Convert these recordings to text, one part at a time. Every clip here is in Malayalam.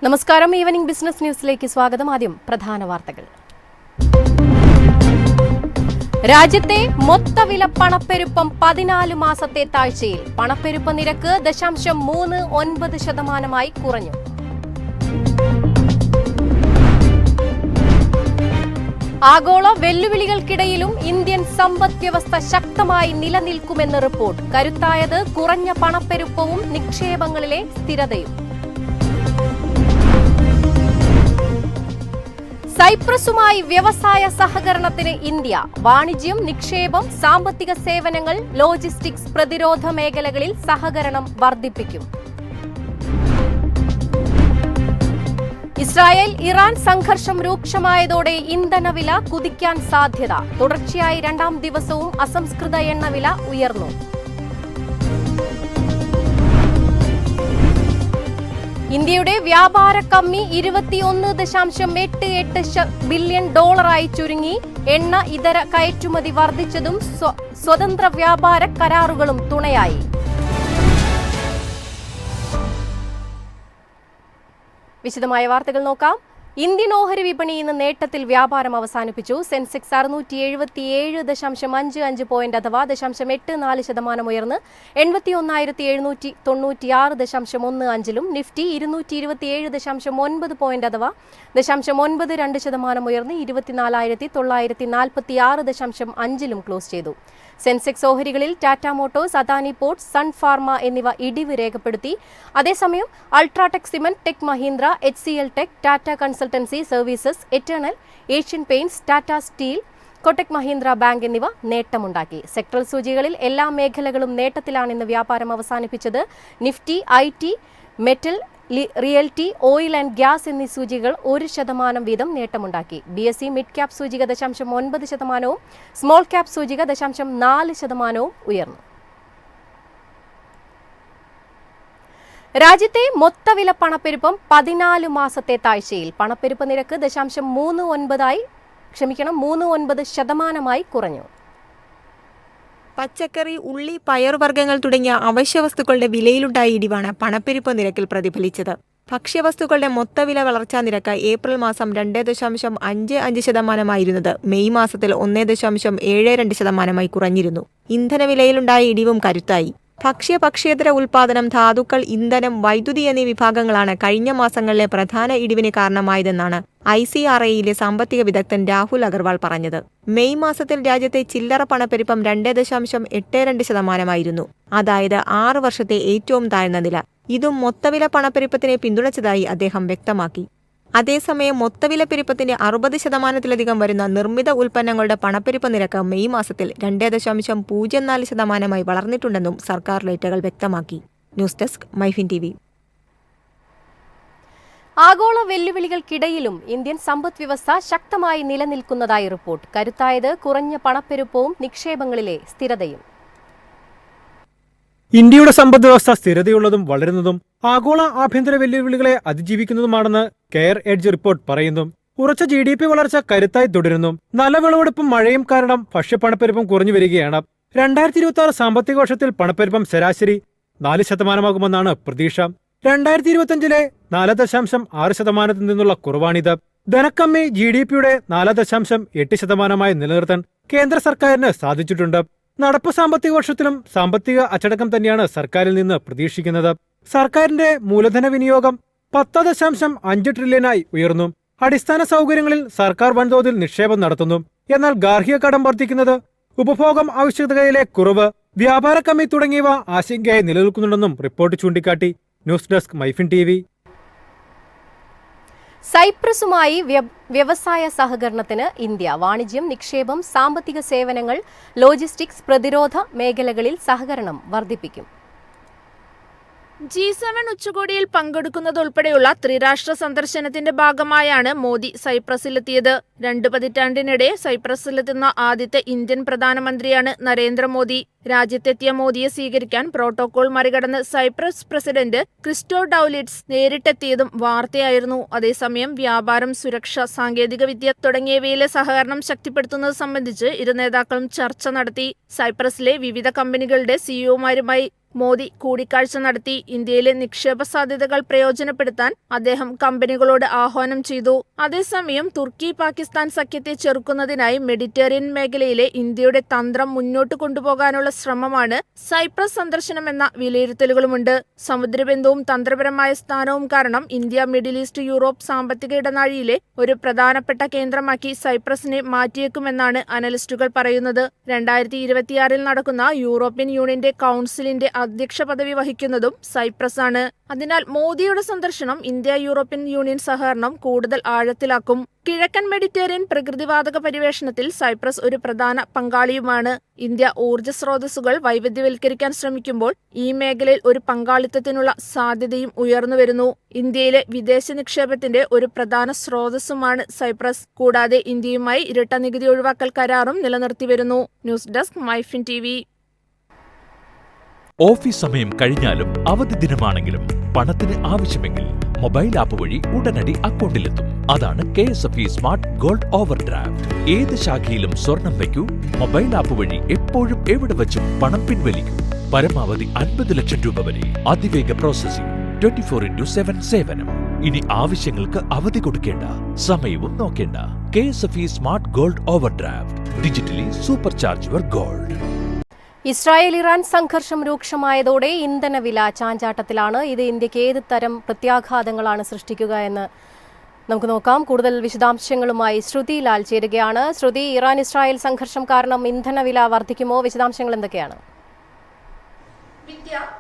നമസ്കാരം. ഈവനിംഗ് ബിസിനസ് ന്യൂസിലേക്ക് സ്വാഗതം. ആദ്യം പ്രധാന വാർത്തകൾ. രാജ്യത്തെ മൊത്തവില പണപ്പെരുപ്പം 14 മാസത്തെ താഴ്ചയിൽ. പണപ്പെരുപ്പ നിരക്ക് 0.39% കുറഞ്ഞു. ആഗോള വെല്ലുവിളികൾക്കിടയിലും ഇന്ത്യൻ സമ്പദ് വ്യവസ്ഥ ശക്തമായി നിലനിൽക്കുമെന്ന് റിപ്പോർട്ട്. കരുത്തായത് കുറഞ്ഞ പണപ്പെരുപ്പവും നിക്ഷേപങ്ങളിലെ സ്ഥിരതയും. സൈപ്രസുമായി വ്യവസായ സഹകരണത്തിന് ഇന്ത്യ. വാണിജ്യം, നിക്ഷേപം, സാമ്പത്തിക സേവനങ്ങൾ, ലോജിസ്റ്റിക്സ്, പ്രതിരോധ മേഖലകളിൽ സഹകരണം വർദ്ധിപ്പിക്കും. ഇസ്രായേൽ ഇറാൻ സംഘർഷം രൂക്ഷമായതോടെ ഇന്ധനവില കുതിക്കാൻ സാധ്യത. തുടർച്ചയായി 2ാം ദിവസവും അസംസ്കൃത എണ്ണവില ഉയർന്നു. ഇന്ത്യയുടെ വ്യാപാര കമ്മി $21.88 ബില്യൺ ചുരുങ്ങി. എണ്ണ ഇതര കയറ്റുമതി വർദ്ധിച്ചതും സ്വതന്ത്ര വ്യാപാര കരാറുകളും തുണയായി. വിശദമായ വാർത്തകൾ നോക്കാം. ഇന്ത്യൻ ഓഹരി വിപണി ഇന്ന് നേട്ടത്തിൽ വ്യാപാരം അവസാനിപ്പിച്ചു. സെൻസെക്സ് 677.55 പോയിന്റ് അഥവാ 0.84% ഉയർന്ന് 81,796.15 നിഫ്റ്റി 227.9 പോയിന്റ് അഥവാ 0.92% ഉയർന്ന് 24,946.5 ക്ലോസ് ചെയ്തു. സെൻസെക്സ് ഓഹരികളിൽ Tata Motors, Adani Ports, Sun Pharma എന്നിവ ഇടിവ് രേഖപ്പെടുത്തി. അതേസമയം UltraTech Cement, Tech Mahindra, HCL Tech, Tata Consultancy Services, Eternal, Asian Paints, Tata Steel, Kotak Mahindra Bank എന്നിവ നേട്ടമുണ്ടാക്കി. സെക്ടറൽ സൂചികളിൽ എല്ലാ മേഖലകളും നേട്ടത്തിലാണ് ഇന്ന് വ്യാപാരം അവസാനിപ്പിച്ചത്. Nifty, IT, metal, realty, oil and gas എന്നീ സൂചികകൾ 1% വീതം നേട്ടമുണ്ടാക്കി. BSE മിഡ് ക്യാപ് സൂചിക 0.9%, സ്മോൾ ക്യാപ് സൂചിക 0.4% ഉയർന്നു. രാജ്യത്തെ മൊത്തവില പണപ്പെരുപ്പം 14 മാസത്തെ താഴ്ചയിൽ. പണപ്പെരുപ്പ നിരക്ക് 0.39% കുറഞ്ഞു. പച്ചക്കറി, ഉള്ളി, പയറുവർഗ്ഗങ്ങൾ തുടങ്ങിയ അവശ്യവസ്തുക്കളുടെ വിലയിലുണ്ടായ ഇടിവാണ് പണപ്പെരുപ്പ നിരക്കിൽ പ്രതിഫലിച്ചത്. ഭക്ഷ്യവസ്തുക്കളുടെ മൊത്തവില വളർച്ചാ നിരക്ക് ഏപ്രിൽ മാസം 2.55% മെയ് മാസത്തിൽ 1.72% കുറഞ്ഞിരുന്നു. ഇന്ധനവിലയിലുണ്ടായ ഇടിവും കരുത്തായി. ഭക്ഷ്യേതര ഉൽപാദനം, ധാതുക്കൾ, ഇന്ധനം, വൈദ്യുതി എന്നീ വിഭാഗങ്ങളാണ് കഴിഞ്ഞ മാസങ്ങളിലെ പ്രധാന ഇടിവിന് കാരണമായതെന്നാണ് ICRAയിലെ സാമ്പത്തിക വിദഗ്ധൻ രാഹുൽ അഗർവാൾ പറഞ്ഞത്. മെയ് മാസത്തിൽ രാജ്യത്തെ ചില്ലറ പണപ്പെരുപ്പം 2.82%, അതായത് 6 വർഷത്തെ ഏറ്റവും താഴ്ന്ന നില. ഇതും മൊത്തവില പണപ്പെരുപ്പത്തിനെ പിന്തുണച്ചതായി അദ്ദേഹം വ്യക്തമാക്കി. അതേസമയം മൊത്തവില പെരുപ്പത്തിന്റെ 60%-ലധികം വരുന്ന നിർമ്മിത ഉൽപ്പന്നങ്ങളുടെ പണപ്പെരുപ്പ നിരക്ക് മെയ് മാസത്തിൽ 2.04% വളർന്നിട്ടുണ്ടെന്നും സർക്കാർ ഡേറ്റകൾ വ്യക്തമാക്കി. News desk, MyFin TV. ആഗോള വെല്ലുവിളികൾക്കിടയിലും ഇന്ത്യൻ സമ്പദ് വ്യവസ്ഥ ശക്തമായി നിലനിൽക്കുന്നതായി റിപ്പോർട്ട്. കരുത്തായത് കുറഞ്ഞ പണപ്പെരുപ്പവും നിക്ഷേപങ്ങളിലെ സ്ഥിരതയും. ഇന്ത്യയുടെ സമ്പദ് വ്യവസ്ഥ സ്ഥിരതയുള്ളതും വളരുന്നതും ആഗോള ആഭ്യന്തര വെല്ലുവിളികളെ അതിജീവിക്കുന്നതുമാണെന്ന് കെയർ എഡ്ജ് റിപ്പോർട്ട് പറയുന്നു. ഉറച്ച GDP വളർച്ച കരുത്തായി തുടരുന്നു. നല്ല വിളവെടുപ്പും മഴയും കാരണം ഭക്ഷ്യപ്പണപ്പെരുപ്പം കുറഞ്ഞു വരികയാണ്. 2026 സാമ്പത്തിക വർഷത്തിൽ പണപ്പെരുപ്പം ശരാശരി 4% പ്രതീക്ഷ. 2025-ലെ 4.6% നിന്നുള്ള കുറവാണിത്. ധനക്കമ്മി GDPയുടെ 4.8% നിലനിർത്താൻ കേന്ദ്ര സർക്കാരിന് സാധിച്ചിട്ടുണ്ട്. നടപ്പ് സാമ്പത്തിക വർഷത്തിലും സാമ്പത്തിക അച്ചടക്കം തന്നെയാണ് സർക്കാരിൽ നിന്ന് പ്രതീക്ഷിക്കുന്നത്. സർക്കാരിന്റെ മൂലധന വിനിയോഗം 10.5 ട്രില്യനായി ഉയർന്നു. അടിസ്ഥാന സൗകര്യങ്ങളിൽ സർക്കാർ വൻതോതിൽ നിക്ഷേപം നടത്തുന്നു. എന്നാൽ ഗാർഹിക കടം വർദ്ധിക്കുന്നത്, ഉപഭോഗം ആവശ്യകതയിലെ കുറവ്, വ്യാപാര കമ്മി തുടങ്ങിയവ ആശങ്കയായി നിലനിൽക്കുന്നുണ്ടെന്നും റിപ്പോർട്ട് ചൂണ്ടിക്കാട്ടി. News desk, MyFin TV. സൈപ്രസുമായി വ്യവസായ സഹകരണത്തിന് ഇന്ത്യ. വാണിജ്യം, നിക്ഷേപം, സാമ്പത്തിക സേവനങ്ങൾ, ലോജിസ്റ്റിക്സ്, പ്രതിരോധ മേഖലകളിൽ സഹകരണം വർദ്ധിപ്പിക്കും. G7 ഉച്ചകോടിയിൽ പങ്കെടുക്കുന്നതുൾപ്പെടെയുള്ള ത്രിരാഷ്ട്ര സന്ദർശനത്തിന്റെ ഭാഗമായാണ് മോദി സൈപ്രസിലെത്തിയത്. 2 പതിറ്റാണ്ടിനിടെ സൈപ്രസിലെത്തുന്ന ആദ്യത്തെ ഇന്ത്യൻ പ്രധാനമന്ത്രിയാണ് നരേന്ദ്രമോദി. രാജ്യത്തെത്തിയ മോദിയെ സ്വീകരിക്കാൻ പ്രോട്ടോകോൾ മറികടന്ന് സൈപ്രസ് പ്രസിഡന്റ് ക്രിസ്റ്റോഡൌലിഡ്സ് നേരിട്ടെത്തിയതും വാർത്തയായിരുന്നു. അതേസമയം വ്യാപാരം, സുരക്ഷ, സാങ്കേതികവിദ്യ തുടങ്ങിയവയിലെ സഹകരണം ശക്തിപ്പെടുത്തുന്നത് സംബന്ധിച്ച് ഇരു നേതാക്കളും ചർച്ച നടത്തി. സൈപ്രസിലെ വിവിധ കമ്പനികളുടെ CEOമാരുമായി മോദി കൂടിക്കാഴ്ച നടത്തി. ഇന്ത്യയിലെ നിക്ഷേപ സാധ്യതകൾ പ്രയോജനപ്പെടുത്താൻ അദ്ദേഹം കമ്പനികളോട് ആഹ്വാനം ചെയ്തു. അതേസമയം തുർക്കി പാകിസ്ഥാൻ സഖ്യത്തെ ചെറുക്കുന്നതിനായി മെഡിറ്ററേനിയൻ മേഖലയിലെ ഇന്ത്യയുടെ തന്ത്രം മുന്നോട്ട് കൊണ്ടുപോകാനുള്ള ശ്രമമാണ് സൈപ്രസ് സന്ദർശനമെന്ന വിലയിരുത്തലുകളുമുണ്ട്. സമുദ്രബന്ധവും തന്ത്രപരമായ സ്ഥാനവും കാരണം ഇന്ത്യ മിഡിൽ ഈസ്റ്റ് യൂറോപ്പ് സാമ്പത്തിക ഇടനാഴിയിലെ ഒരു പ്രധാനപ്പെട്ട കേന്ദ്രമാക്കി സൈപ്രസിനെ മാറ്റിയേക്കുമെന്നാണ് അനലിസ്റ്റുകൾ പറയുന്നത്. 2026 നടക്കുന്ന യൂറോപ്യൻ യൂണിയന്റെ കൗൺസിലിന്റെ അധ്യക്ഷ പദവി വഹിക്കുന്നതും സൈപ്രസ് ആണ്. അതിനാൽ മോദിയുടെ സന്ദർശനം ഇന്ത്യ യൂറോപ്യൻ യൂണിയൻ സഹകരണം കൂടുതൽ ആഴത്തിലാക്കും. കിഴക്കൻ മെഡിറ്ററേനിയൻ പ്രകൃതിവാതക പരിവേഷണത്തിൽ സൈപ്രസ് ഒരു പ്രധാന പങ്കാളിയുമാണ്. ഇന്ത്യ ഊർജ്ജ സ്രോതസ്സുകൾ വൈവിധ്യവൽക്കരിക്കാൻ ശ്രമിക്കുമ്പോൾ ഈ മേഖലയിൽ ഒരു പങ്കാളിത്തത്തിനുള്ള സാധ്യതയും ഉയർന്നുവരുന്നു. ഇന്ത്യയിലെ വിദേശ നിക്ഷേപത്തിന്റെ ഒരു പ്രധാന സ്രോതസ്സുമാണ് സൈപ്രസ്. കൂടാതെ ഇന്ത്യയുമായി ഇരട്ട നികുതി ഒഴിവാക്കൽ കരാറും നിലനിർത്തിവരുന്നു. News desk MyFin TV. Office സമയം കഴിഞ്ഞാലും അവധി ദിനമാണെങ്കിലും പണത്തിന് ആവശ്യമെങ്കിൽ മൊബൈൽ ആപ്പ് വഴി ഉടനടി അക്കൗണ്ടിലെത്തും. അതാണ് KSFE smart gold over draft. ഏത് ശാഖയിലും സ്വർണം വയ്ക്കൂ. മൊബൈൽ ആപ്പ് വഴി എപ്പോഴും എവിടെ വച്ചും പണം പിൻവലിക്കൂ. പരമാവധി 50 ലക്ഷം രൂപ വരെ. അതിവേഗ പ്രോസസിംഗ്. 24/7 സേവനം. ഇനി ആവശ്യങ്ങൾക്ക് അവധി കൊടുക്കേണ്ട, സമയവും നോക്കേണ്ട. KSFE smart gold over draft. Digitally super charge your gold. Israel Iran സംഘർഷം രൂക്ഷമായതോടെ ഇന്ധനവില ചാഞ്ചാട്ടത്തിലാണ്. ഇത് ഇന്ത്യക്ക് ഏത് തരം പ്രത്യാഘാതങ്ങളാണ് സൃഷ്ടിക്കുക എന്ന് നമുക്ക് നോക്കാം. കൂടുതൽ വിശദാംശങ്ങളുമായി ശ്രുതി ലാൽ ചേരുകയാണ്. ശ്രുതി, ഇറാൻ ഇസ്രായേൽ സംഘർഷം കാരണം ഇന്ധനവില വർദ്ധിക്കുമോ? വിശദാംശങ്ങൾ എന്തൊക്കെയാണ്?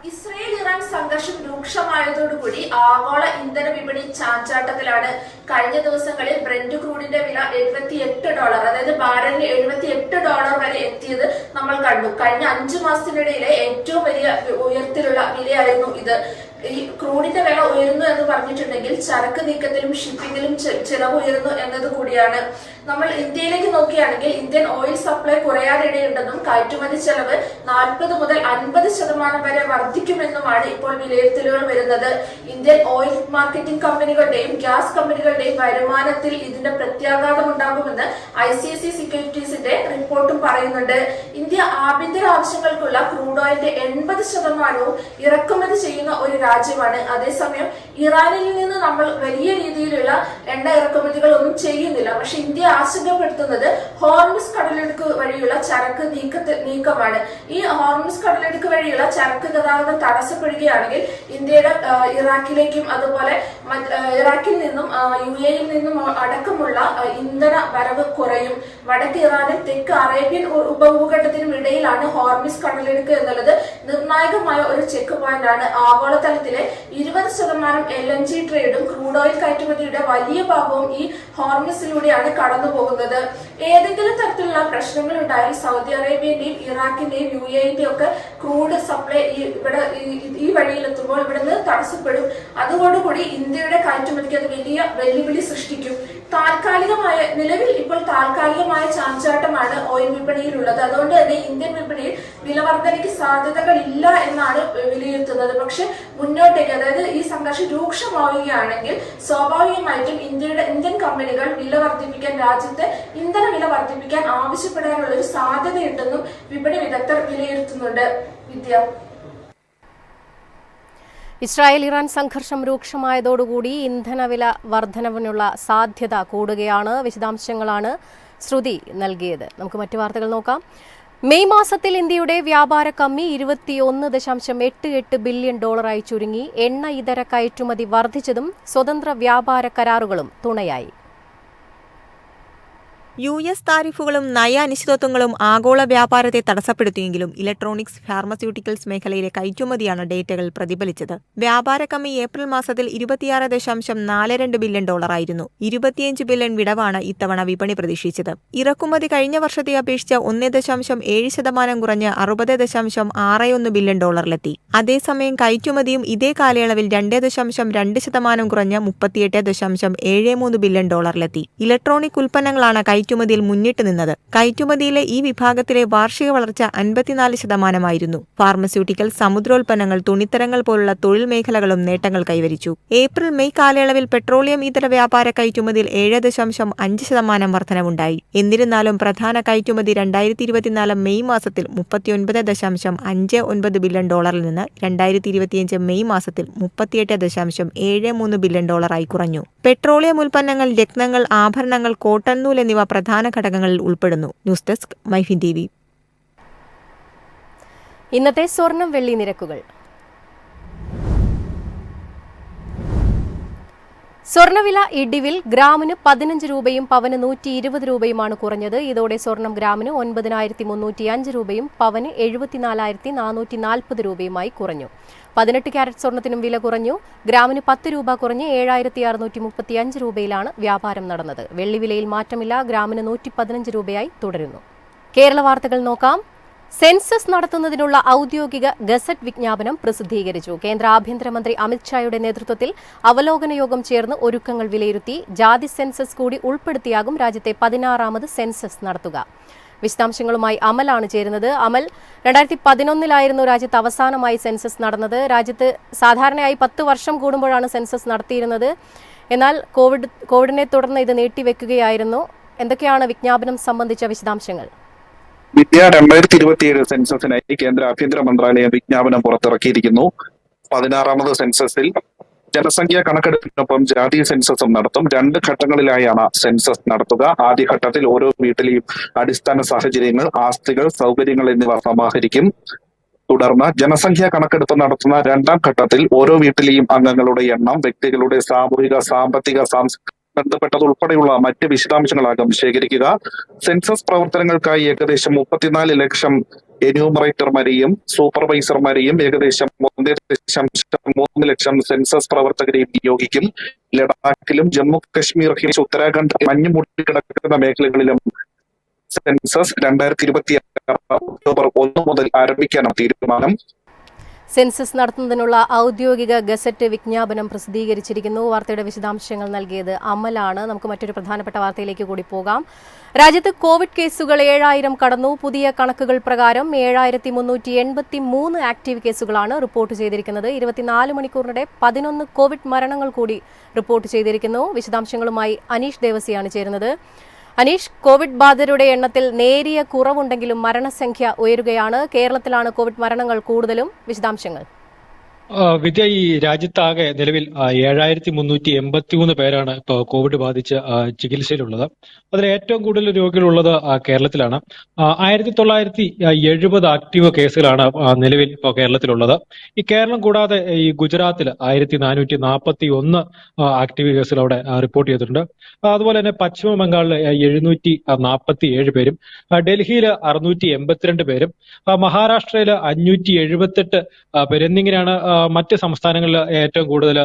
ഇസ്രയേൽ ഇറാൻ സംഘർഷം രൂക്ഷമായതോടുകൂടി ആഗോള ഇന്ധന വിപണി ചാഞ്ചാട്ടത്തിലാണ്. കഴിഞ്ഞ ദിവസങ്ങളിൽ ബ്രെന്റ് ക്രൂഡിന്റെ വില $78, അതായത് ബാരലിന് $78 വരെ എത്തിയത് നമ്മൾ കണ്ടു. കഴിഞ്ഞ 5 മാസത്തിനിടയിലെ ഏറ്റവും വലിയ ഉയരത്തിലുള്ള വിലയായിരുന്നു ഇത്. ഈ ക്രൂഡിന്റെ വില ഉയരുന്നു എന്ന് പറഞ്ഞിട്ടുണ്ടെങ്കിൽ ചരക്ക് നീക്കത്തിലും ഷിപ്പിംഗിലും ചിലവ് ഉയരുന്നു എന്നത് കൂടിയാണ്. നമ്മൾ ഇന്ത്യയിലേക്ക് നോക്കുകയാണെങ്കിൽ ഇന്ത്യൻ ഓയിൽ സപ്ലൈ കുറയാനിടയുണ്ടെന്നും കയറ്റുമതി ചെലവ് 40 മുതൽ 50% വരെ വർദ്ധിക്കുമെന്നുമാണ് ഇപ്പോൾ വിലയിരുത്തലുകൾ വരുന്നത്. ഇന്ത്യൻ ഓയിൽ മാർക്കറ്റിംഗ് കമ്പനികളുടെയും ഗ്യാസ് കമ്പനികളുടെയും വരുമാനത്തിൽ ഇതിന്റെ പ്രത്യാഘാതം ഉണ്ടാകുമെന്ന് ICIC സെക്യൂരിറ്റീസിന്റെ റിപ്പോർട്ടും പറയുന്നുണ്ട്. ഇന്ത്യ ആഭ്യന്തര ആവശ്യങ്ങൾക്കുള്ള ക്രൂഡ് ഓയിലിന്റെ 80% ഇറക്കുമതി ചെയ്യുന്ന ഒരു രാജ്യമാണ്. അതേസമയം ഇറാനിൽ നിന്ന് നമ്മൾ വലിയ രീതിയിലുള്ള എണ്ണ ഇറക്കുമതികൾ ഒന്നും ചെയ്യുന്നില്ല. പക്ഷെ ഇന്ത്യ ആശങ്കപ്പെടുത്തുന്നത് ഹോർമുസ് കടലിടുക്ക് വഴിയുള്ള ചരക്ക് നീക്കമാണ്. ഈ ഹോർമുസ് കടലിടുക്ക് വഴിയുള്ള ചരക്ക് ഗതാഗതം തടസ്സപ്പെടുകയാണെങ്കിൽ ഇന്ത്യയുടെ ഇറാഖിലേക്കും അതുപോലെ ഇറാഖിൽ നിന്നും UAE നിന്നും അടക്കമുള്ള ഇന്ധന വരവ് കുറയും. വടക്ക് ഇറാനും തെക്ക് അറേബ്യൻ ഉപഭൂഖണ്ഡത്തിനും ഇടയിലാണ് ഹോർമുസ് കടലിടുക്ക് എന്നുള്ളത് നിർണായകമായ ഒരു ചെക്ക് പോയിന്റ് ആണ്. ആഗോളതലത്തിലെ 20% LNG ട്രേഡും ക്രൂഡ് ഓയിൽ കയറ്റുമതിയുടെ വലിയ ഭാഗവും ഈ ഹോർമുസിലൂടെയാണ് കടന്നു പോകുന്നത്. ഏതെങ്കിലും തരത്തിലുള്ള പ്രശ്നങ്ങൾ ഉണ്ടായാൽ സൗദി അറേബ്യന്റെയും ഇറാഖിന്റെയും UAE ഒക്കെ ക്രൂഡ് സപ്ലൈ ഈ വഴിയിലെത്തുമ്പോൾ ഇവിടുന്ന് തടസ്സപ്പെടും. അതോടുകൂടി ഇന്ത്യയുടെ കയറ്റുമതിക്ക് അത് വലിയ വെല്ലുവിളി സൃഷ്ടിക്കും. നിലവിൽ ഇപ്പോൾ താൽക്കാലികമായ ചാഞ്ചാട്ടമാണ് ഓയിൽ വിപണിയിലുള്ളത്. അതുകൊണ്ട് തന്നെ ഇന്ത്യൻ വിപണിയിൽ വിലവർധനയ്ക്ക് സാധ്യതകൾ ഇല്ല എന്നാണ് വിലയിരുത്തുന്നത്. പക്ഷെ മുന്നോട്ടേക്ക്, അതായത് ഈ സംഘർഷം രൂക്ഷമാവുകയാണെങ്കിൽ സ്വാഭാവികമായിട്ടും ഇന്ത്യൻ കമ്പനികൾ വില വർദ്ധിപ്പിക്കാൻ, രാജ്യത്തെ ഇന്ധന വില വർദ്ധിപ്പിക്കാൻ ആവശ്യപ്പെടാനുള്ള ഒരു സാധ്യതയുണ്ടെന്നും വിപണി വിദഗ്ധർ വിലയിരുത്തുന്നുണ്ട്. ഇസ്രായേൽ ഇറാൻ സംഘർഷം രൂക്ഷമായതോടുകൂടി ഇന്ധനവില വർധനവിനുള്ള സാധ്യത കൂടുകയാണ്. വിശദാംശങ്ങളാണ് ശ്രുതി നൽകിയത്. നമുക്ക് മറ്റു വാർത്തകൾ നോക്കാം. മെയ് മാസത്തിൽ ഇന്ത്യയുടെ വ്യാപാര കമ്മി $21.88 ബില്യൺ ചുരുങ്ങി. എണ്ണ ഇതര കയറ്റുമതി വർദ്ധിച്ചതും സ്വതന്ത്ര വ്യാപാര കരാറുകളും തുണയായി. US താരിഫുകളും നയ അനിശ്ചിതത്വങ്ങളും ആഗോള വ്യാപാരത്തെ തടസ്സപ്പെടുത്തിയെങ്കിലും ഇലക്ട്രോണിക്സ്, ഫാർമസ്യൂട്ടിക്കൽസ് മേഖലയിലെ കയറ്റുമതിയാണ് ഡേറ്റകൾ പ്രതിഫലിച്ചത്. വ്യാപാര കമ്മി ഏപ്രിൽ മാസത്തിൽ $26.42 ബില്യൺ ആയിരുന്നു. 25 ബില്യൺ വിടവാണ് ഇത്തവണ വിപണി പ്രതീക്ഷിച്ചത്. ഇറക്കുമതി കഴിഞ്ഞ വർഷത്തെ അപേക്ഷിച്ച് 1.7% കുറഞ്ഞ് $60.61 ബില്യൺ അതേസമയം കയറ്റുമതിയും ഇതേ കാലയളവിൽ 2.2% കുറഞ്ഞ് $38.73 ബില്യൺ ഇലക്ട്രോണിക് ഉൽപ്പന്നങ്ങളാണ് കയറ്റുമതിയിൽ മുന്നിട്ട് നിന്നത്. കയറ്റുമതിയിലെ ഈ വിഭാഗത്തിലെ വാർഷിക വളർച്ച 54%. ഫാർമസ്യൂട്ടിക്കൽ, സമുദ്രോൽപ്പന്നങ്ങൾ, തുണിത്തരങ്ങൾ പോലുള്ള തൊഴിൽ മേഖലകളും നേട്ടങ്ങൾ കൈവരിച്ചു. ഏപ്രിൽ മെയ് കാലയളവിൽ പെട്രോളിയം ഇതര വ്യാപാര കയറ്റുമതിയിൽ 7.5% വർധനവുണ്ടായി. എന്നിരുന്നാലും പ്രധാന കയറ്റുമതി 2024 മെയ് മാസത്തിൽ $39.59 ബില്യൺ നിന്ന് 2025 മെയ് മാസത്തിൽ $38.73 ബില്യൺ കുറഞ്ഞു. പെട്രോളിയം ഉൽപ്പന്നങ്ങൾ, രത്നങ്ങൾ, ആഭരണങ്ങൾ, കോട്ടൺ നൂൽ എന്നിവ പ്രധാന ഘടകങ്ങളിൽ ഉൾപ്പെടുന്നു. News desk MyFin TV. ഇന്നത്തെ സ്വർണം വെള്ളി നിരക്കുകൾ. സ്വർണ്ണവില ഇടിവിൽ ഗ്രാമിന് 15 രൂപയും പവന് 120 രൂപയുമാണ് കുറഞ്ഞത്. ഇതോടെ സ്വർണം ഗ്രാമിന് 9,305 രൂപയും പവന് 74,440 രൂപയുമായി കുറഞ്ഞു. 18 ക്യാരറ്റ് സ്വർണത്തിനും വില കുറഞ്ഞു. ഗ്രാമിന് 10 രൂപ കുറഞ്ഞ് 7,635 രൂപയിലാണ് വ്യാപാരം നടന്നത്. വെള്ളി വിലയിൽ മാറ്റമില്ല. ഗ്രാമിന് 115 രൂപയായി തുടരുന്നു. കേരള വാർത്തകൾ നോക്കാം. സെൻസസ് നടത്തുന്നതിനുള്ള ഔദ്യോഗിക ഗസറ്റ് വിജ്ഞാപനം പ്രസിദ്ധീകരിച്ചു. കേന്ദ്ര ആഭ്യന്തരമന്ത്രി അമിത്ഷായുടെ നേതൃത്വത്തിൽ അവലോകന യോഗം ചേർന്ന് ഒരുക്കങ്ങൾ വിലയിരുത്തി. ജാതി സെൻസസ് കൂടി ഉൾപ്പെടുത്തിയാകും രാജ്യത്തെ 16ാമത് സെൻസസ് നടത്തുക. വിശദാംശങ്ങളുമായി അമലാണ് ചേരുന്നത്. അമൽ, 2011 രാജ്യത്ത് അവസാനമായി സെൻസസ് നടന്നത്. രാജ്യത്ത് സാധാരണയായി 10 വർഷം കൂടുമ്പോഴാണ് സെൻസസ് നടത്തിയിരുന്നത്. എന്നാൽ കോവിഡിനെ തുടർന്ന് ഇത് നീട്ടിവെക്കുകയായിരുന്നു. എന്തൊക്കെയാണ് വിജ്ഞാപനം സംബന്ധിച്ച വിശദാംശങ്ങൾ? 2027 സെൻസസിനായി കേന്ദ്ര ആഭ്യന്തര മന്ത്രാലയം വിജ്ഞാപനം പുറത്തിറക്കിയിരിക്കുന്നു. 16ാമത് സെൻസസിൽ ജനസംഖ്യാ കണക്കെടുപ്പിനൊപ്പം ജാതി സെൻസസും നടത്തും. 2 ഘട്ടങ്ങളിലായാണ് സെൻസസ് നടത്തുക. ആദ്യഘട്ടത്തിൽ ഓരോ വീട്ടിലെയും അടിസ്ഥാന സാഹചര്യങ്ങൾ, ആസ്തികൾ, സൗകര്യങ്ങൾ എന്നിവ സമാഹരിക്കും. തുടർന്ന് ജനസംഖ്യാ കണക്കെടുപ്പ് നടത്തുന്ന 2ാം ഘട്ടത്തിൽ ഓരോ വീട്ടിലെയും അംഗങ്ങളുടെ എണ്ണം, വ്യക്തികളുടെ സാമൂഹിക, സാമ്പത്തിക, ബന്ധപ്പെട്ടതുൾപ്പെടെയുള്ള മറ്റ് വിശദാംശങ്ങളാകും ശേഖരിക്കുക. സെൻസസ് പ്രവർത്തനങ്ങൾക്കായി ഏകദേശം 34 ലക്ഷം എന്യൂമറേറ്റർമാരെയും സൂപ്പർവൈസർമാരെയും ഏകദേശം 1.3 ലക്ഷം സെൻസസ് പ്രവർത്തകരെയും നിയോഗിക്കും. ലഡാക്കിലും ജമ്മു കശ്മീർ, ഉത്തരാഖണ്ഡ്, മഞ്ഞുമൂടി കിടക്കുന്ന മേഖലകളിലും സെൻസസ് 2026 ഒക്ടോബർ 1 മുതൽ ആരംഭിക്കാനാണ് തീരുമാനം. സെൻസസ് നടത്തുന്നതിനുള്ള ഔദ്യോഗിക ഗസറ്റ് വിജ്ഞാപനം പ്രസിദ്ധീകരിച്ചിരിക്കുന്നു. വാർത്തയുടെ വിശദാംശങ്ങൾ നൽകിയത് അമലാണ്. നമുക്ക് മറ്റൊരു പ്രധാനപ്പെട്ട വാർത്തയിലേക്ക് കൂടി പോകാം. രാജ്യത്ത് കോവിഡ് കേസുകൾ 7000 കടന്നു. പുതിയ കണക്കുകൾ പ്രകാരം 7383 ആക്റ്റീവ് കേസുകളാണ് റിപ്പോർട്ട് ചെയ്തിരിക്കുന്നത്. 24 മണിക്കൂറിനിടെ 11 കോവിഡ് മരണങ്ങൾ കൂടി റിപ്പോർട്ട് ചെയ്തിരിക്കുന്നു. വിശദാംശങ്ങളുമായി അനീഷ് ദേവസിയാണ് ചേരുന്നത്. അനീഷ്, കോവിഡ് ബാധിതരുടെ എണ്ണത്തിൽ നേരിയ കുറവുണ്ടെങ്കിലും മരണസംഖ്യ ഉയരുകയാണ്. കേരളത്തിലാണ് കോവിഡ് മരണങ്ങൾ കൂടുതലും. വിശദാംശങ്ങൾ. വിദ്യ, ഈ രാജ്യത്താകെ നിലവിൽ 7383 പേരാണ് ഇപ്പോൾ കോവിഡ് ബാധിച്ച് ചികിത്സയിലുള്ളത്. അതിൽ ഏറ്റവും കൂടുതൽ രോഗികളുള്ളത് കേരളത്തിലാണ്. 1970 ആക്റ്റീവ് കേസുകളാണ് നിലവിൽ ഇപ്പോൾ കേരളത്തിലുള്ളത്. ഈ കേരളം കൂടാതെ ഈ ഗുജറാത്തിൽ 1441 ആക്റ്റീവ് കേസുകൾ അവിടെ റിപ്പോർട്ട് ചെയ്തിട്ടുണ്ട്. അതുപോലെ തന്നെ പശ്ചിമ ബംഗാളിൽ 747 പേരും, ഡൽഹിയിൽ 682 പേരും, മഹാരാഷ്ട്രയിൽ 578 പേര് എന്നിങ്ങനെയാണ് മറ്റ് സംസ്ഥാനങ്ങളിൽ ഏറ്റവും കൂടുതൽ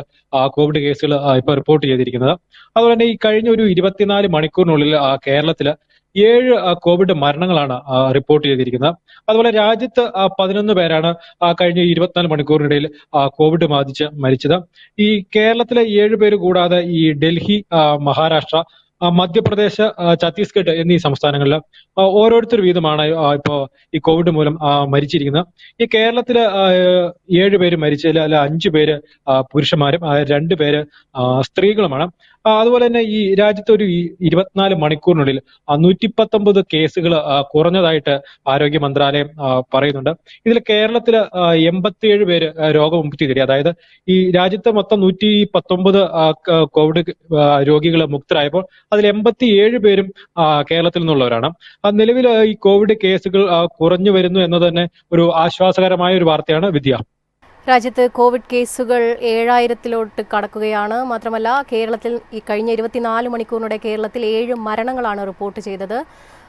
കോവിഡ് കേസുകൾ ഇപ്പോൾ റിപ്പോർട്ട് ചെയ്തിരിക്കുന്നത്. അതുപോലെ തന്നെ ഈ കഴിഞ്ഞ ഒരു 24 മണിക്കൂറിനുള്ളിൽ കേരളത്തില് 7 കോവിഡ് മരണങ്ങളാണ് റിപ്പോർട്ട് ചെയ്തിരിക്കുന്നത്. അതുപോലെ രാജ്യത്ത് 11 പേരാണ് കഴിഞ്ഞ 24 മണിക്കൂറിനിടയിൽ കോവിഡ് ബാധിച്ച് മരിച്ചത്. ഈ കേരളത്തിലെ 7 പേര് കൂടാതെ ഈ ഡൽഹി, മഹാരാഷ്ട്ര, മധ്യപ്രദേശ്, ഛത്തീസ്ഗഡ് എന്നീ സംസ്ഥാനങ്ങളിൽ ഓരോരുത്തർ വീതമാണ് ഇപ്പോ ഈ കോവിഡ് മൂലം മരിച്ചിരിക്കുന്നത്. ഈ കേരളത്തില് 7 പേര് മരിച്ചതിൽ 5 പേര് പുരുഷന്മാരും 2 പേര് സ്ത്രീകളുമാണ്. അതുപോലെ തന്നെ ഈ രാജ്യത്ത് ഒരു 24 മണിക്കൂറിനുള്ളിൽ 119 കേസുകൾ കുറഞ്ഞതായിട്ട് ആരോഗ്യ മന്ത്രാലയം പറയുന്നുണ്ട്. ഇതിൽ കേരളത്തില് 87 പേര് രോഗമുക്തി നേടി. അതായത് ഈ രാജ്യത്ത് മൊത്തം 119 കോവിഡ് രോഗികൾ മുക്തരായപ്പോൾ അതിൽ 87 പേരും കേരളത്തിൽ നിന്നുള്ളവരാണ്. നിലവിൽ ഈ കോവിഡ് കേസുകൾ കുറഞ്ഞു വരുന്നു എന്നത് തന്നെ ഒരു ആശ്വാസകരമായ ഒരു വാർത്തയാണ്. വിദ്യ, രാജ്യത്ത് കോവിഡ് കേസുകൾ 7000-ലോട്ട് കടക്കുകയാണ്. മാത്രമല്ല, കേരളത്തിൽ ഈ കഴിഞ്ഞ 24 മണിക്കൂറിനിടെ കേരളത്തിൽ 7 മരണങ്ങളാണ് റിപ്പോർട്ട് ചെയ്തത്.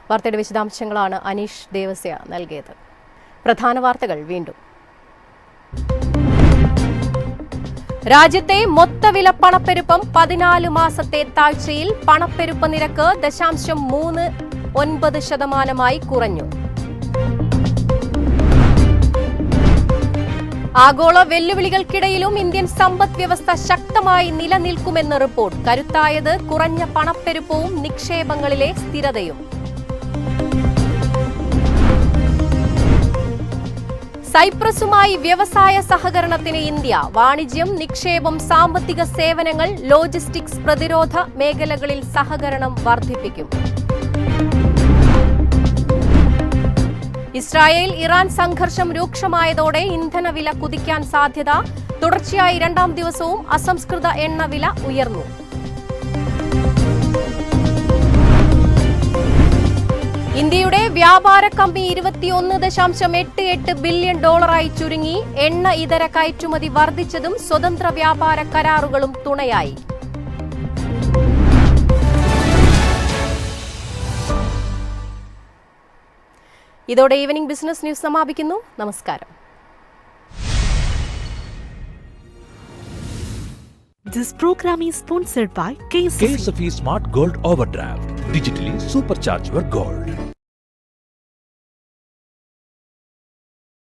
വാർത്തയുടെ വിശദാംശങ്ങളാണ് അനീഷ് ദേവസ്യ നൽകിയത്. പ്രധാന വാർത്തകൾ വീണ്ടും. രാജ്യത്തെ മൊത്തവില പണപ്പെരുപ്പം 14 മാസത്തെ താഴ്ചയിൽ. പണപ്പെരുപ്പ നിരക്ക് 0.39% കുറഞ്ഞു. ആഗോള വെല്ലുവിളികൾക്കിടയിലും ഇന്ത്യൻ സമ്പദ് വ്യവസ്ഥ ശക്തമായി നിലനിൽക്കുമെന്ന് റിപ്പോർട്ട്. കരുത്തായത് കുറഞ്ഞ പണപ്പെരുപ്പവും നിക്ഷേപങ്ങളിലെ സ്ഥിരതയും. സൈപ്രസുമായി വ്യവസായ സഹകരണത്തിന് ഇന്ത്യ. വാണിജ്യം, നിക്ഷേപം, സാമ്പത്തിക സേവനങ്ങൾ, ലോജിസ്റ്റിക്സ്, പ്രതിരോധ മേഖലകളിൽ സഹകരണം വർദ്ധിപ്പിക്കും. ഇസ്രായേൽ ഇറാൻ സംഘർഷം രൂക്ഷമായതോടെ ഇന്ധനവില കുതിക്കാൻ സാധ്യത. തുടർച്ചയായി രണ്ടാം ദിവസവും അസംസ്കൃത എണ്ണവില ഉയർന്നു. ഇന്ത്യയുടെ വ്യാപാര കമ്മി 21.88 ബില്യൺ ഡോളറായി ചുരുങ്ങി. എണ്ണ ഇതര കയറ്റുമതി വർദ്ധിച്ചതും സ്വതന്ത്ര വ്യാപാര കരാറുകളും തുണയായി. ഇതോടെ ഈവനിംഗ് ബിസിനസ് ന്യൂസ് സമാപിക്കുന്നു. നമസ്കാരം. This program is sponsored by KSFE. KSFE Smart Gold Overdraft. Digitally supercharge your gold.